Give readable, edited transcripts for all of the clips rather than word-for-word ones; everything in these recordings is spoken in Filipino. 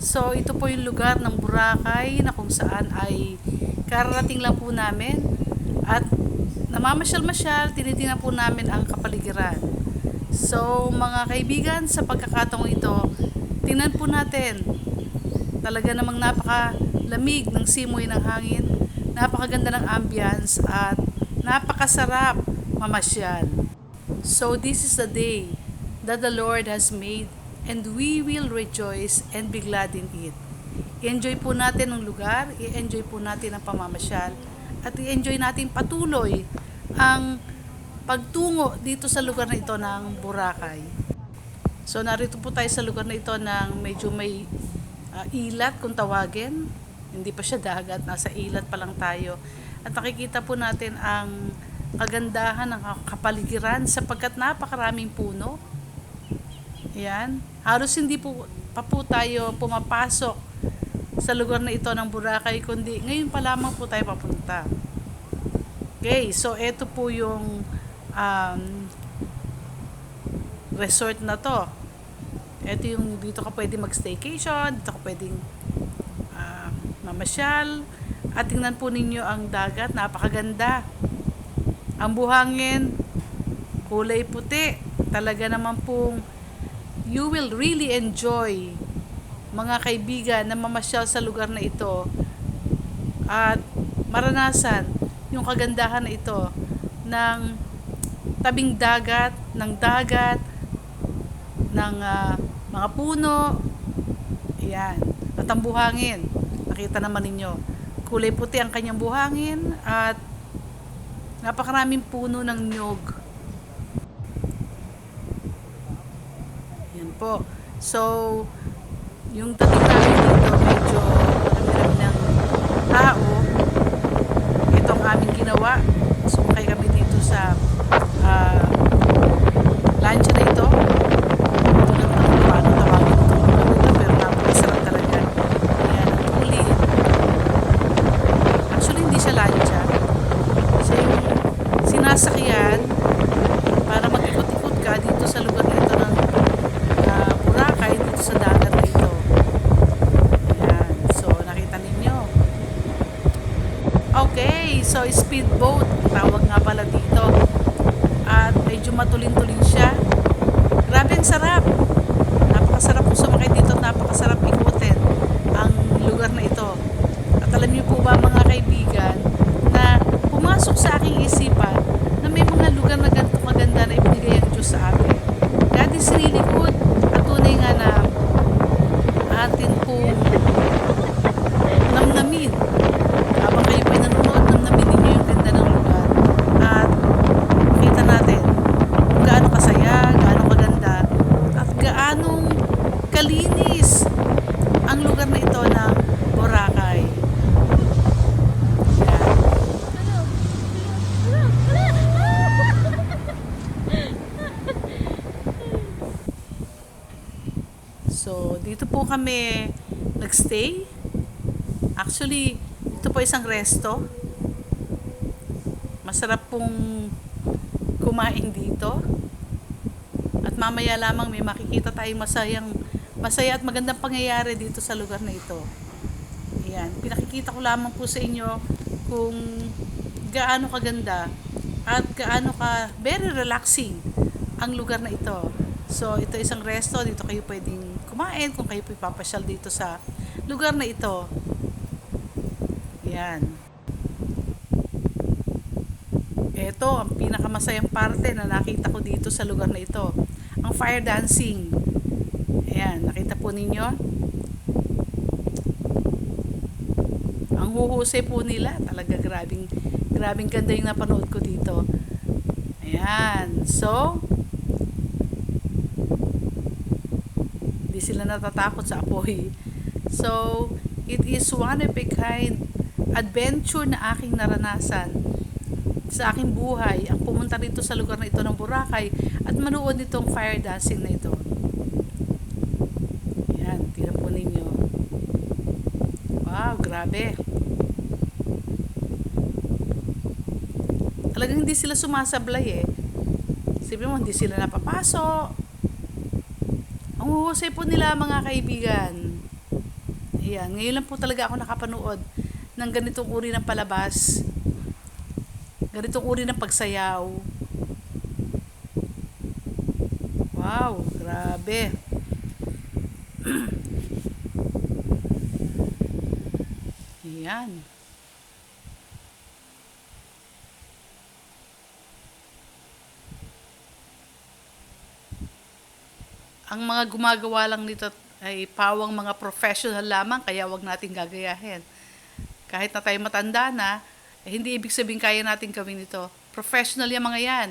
So, ito po yung lugar ng Boracay na kung saan ay kararating lang po namin at namamasyal-masyal, tinitingnan po namin ang kapaligiran. So, mga kaibigan, sa pagkakataong ito, tingnan po natin. Talaga namang napakalamig ng simoy ng hangin, napakaganda ng ambience at napakasarap mamasyal. So, this is the day that the Lord has made and we will rejoice and be glad in it. I-enjoy po natin ang lugar, i-enjoy po natin ang pamamasyal, at i-enjoy natin patuloy ang pagtungo dito sa lugar na ito ng Boracay. So narito po tayo sa lugar na ito ng medyo may ilat kung tawagin. Hindi pa siya dagat, nasa ilat pa lang tayo. At nakikita po natin ang kagandahan ng kapaligiran sapagkat napakaraming puno. Yan. Halos hindi po pa po tayo pumapasok sa lugar na ito ng Boracay, kundi ngayon pa lamang po tayo papunta. Okay, so ito po yung resort na to. Ito yung dito ka pwede mag-staycation, dito ka pwedeng mamasyal. At tingnan po ninyo ang dagat, napakaganda. Ang buhangin, kulay puti. Talaga naman pong you will really enjoy, mga kaibigan, na mamasyal sa lugar na ito at maranasan yung kagandahan na ito ng tabing dagat, ng mga puno. Ayan. At ang buhangin, nakita naman ninyo, kulay puti ang kanyang buhangin at napakaraming puno ng nyog. Yan po. So, yung dating namin dito, medyo marami ng tao. Ito ang aming ginawa. Sumakay kami dito sa lancha na ito. Ito lang naman paano tawagin itong lugar nito, pero napakasarap talaga. Ayan, ang tulit. Actually, hindi siya lancha. Siya yung sinasakyan para mag-ikot-ikot ka dito sa lugar na ito ng Boracay, dito sa dagat na ito. Ayan. So, nakita ninyo. Okay. So, speedboat. Tawag nga pala dito. At medyo matulin-tulin siya. Grabe ang sarap. Napakasarap po sumakay dito. Napakasarap ikutin ang lugar na ito. At alam niyo po ba, mga kaibigan, na pumasok sa aking isipan na may mga lugar na ganito maganda na ibinigay ang Diyos sa atin. God is really good. At tunay nga na atin pong namnamin. Habang kayo po nanonood, namnamin ninyo yung ganda ng lugar. At makita natin kung gaano kasaya, gaano kaganda, at gaanong kalinis ang lugar na ito ng Boracay. So, dito po kami nagstay. Actually, ito po isang resto. Masarap pong kumain dito. At mamaya lamang may makikita tayong masaya at magandang pangyayari dito sa lugar na ito. Ayan, pinakikita ko lamang po sa inyo kung gaano kaganda at gaano ka very relaxing ang lugar na ito. So, ito isang resto. Dito kayo pwedeng kumain kung kayo ipapasyal dito sa lugar na ito. Yan. Ito, ang pinakamasayang parte na nakita ko dito sa lugar na ito. Ang fire dancing. Ayan, nakita po ninyo. Ang huhusay po nila. Talaga grabing ganda yung napanood ko dito. Ayan. So, hindi sila natatakot sa apoy. So, it is one of a kind adventure na aking naranasan sa aking buhay, ang pumunta rito sa lugar na ito ng Boracay at manood nitong fire dancing na ito. Yan, tingnan po ninyo. Wow, grabe. Talagang hindi sila sumasablay eh. Sabi mo, hindi sila napapasok. Ang huhusay po nila, mga kaibigan. Ayan, ngayon lang po talaga ako nakapanood ng ganitong uri ng palabas, ganitong uri ng pagsayaw. Wow, grabe. Ayan. Ang mga gumagawa lang nito ay pawang mga professional lamang, kaya wag nating gagayahin. Kahit na tayo matanda na, hindi ibig sabihin kaya natin gawin ito. Professional yung mga yan.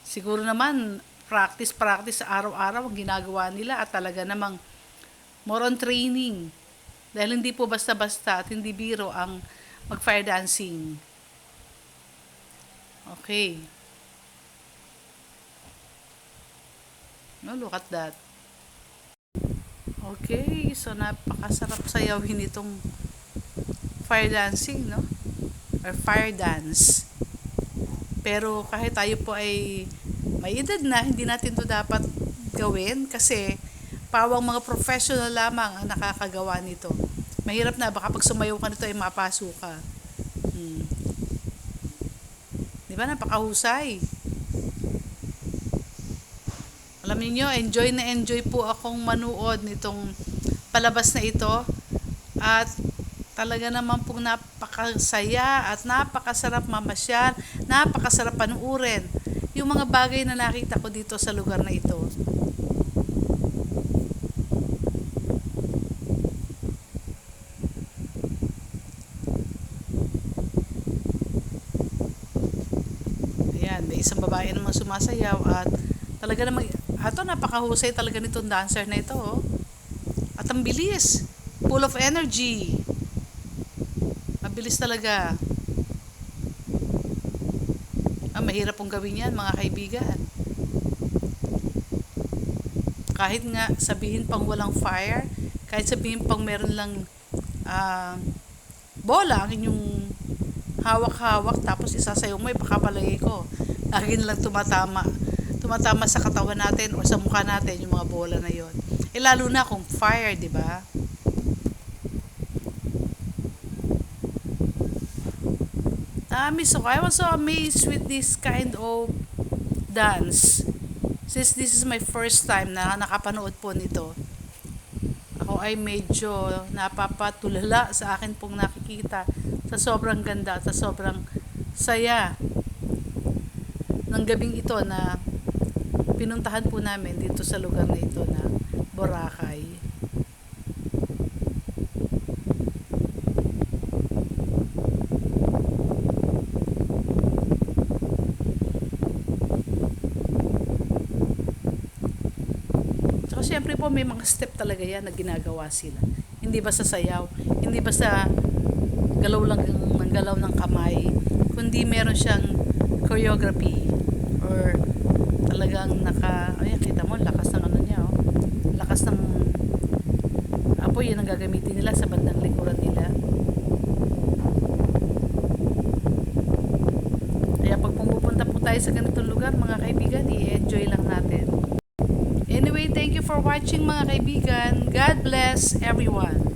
Siguro naman, practice sa araw-araw ang ginagawa nila at talaga namang more on training. Dahil hindi po basta-basta at hindi biro ang mag-fire dancing. Okay. No, look at that. Okay, so napakasarap sayawin itong fire dancing, no? Or fire dance. Pero kahit tayo po ay may edad na, hindi natin to dapat gawin kasi pawang mga professional lamang ang nakakagawa nito. Mahirap na, baka pag sumayaw ka nito ay mapaso ka. Di ba, napakahusay. Alam niyo, enjoy na enjoy po akong manood nitong palabas na ito. At talaga naman pong napakasaya at napakasarap mamasyal, napakasarap panuurin yung mga bagay na nakita ko dito sa lugar na ito. Ayan, may isang babae namang sumasayaw at talaga namang, napakahusay talaga nitong dancer na ito. Oh. At ang bilis, full of energy. Mabilis talaga. Mahirap pong gawin yan, mga kaibigan. Kahit nga sabihin pang walang fire, kahit sabihin pang meron lang bola ang inyong hawak-hawak tapos isasayaw mo, ipakapalagay ko. Lagi lang tumatama sa katawan natin o sa mukha natin yung mga bola na yon. Lalo na kung fire, di ba? So I was so amazed with this kind of dance. Since this is my first time na nakapanood po nito, ako ay medyo napapatulala sa akin pong nakikita sa sobrang ganda at sa sobrang saya ng gabing ito na pinuntahan po namin dito sa lugar na ito na Boracay. Tsaka syempre po may mga step talaga yan na ginagawa sila. Hindi basta sayaw, hindi basta galaw lang ng galaw ng kamay, kundi meron siyang choreography or talagang ayan, kita mo, lakas ng ano niya, oh. Lakas ng apoy, yun ang gagamitin nila sa bandang likuran nila. Kaya pag pumupunta po tayo sa ganitong lugar, mga kaibigan, i-enjoy lang natin. Anyway, thank you for watching, mga kaibigan. God bless everyone.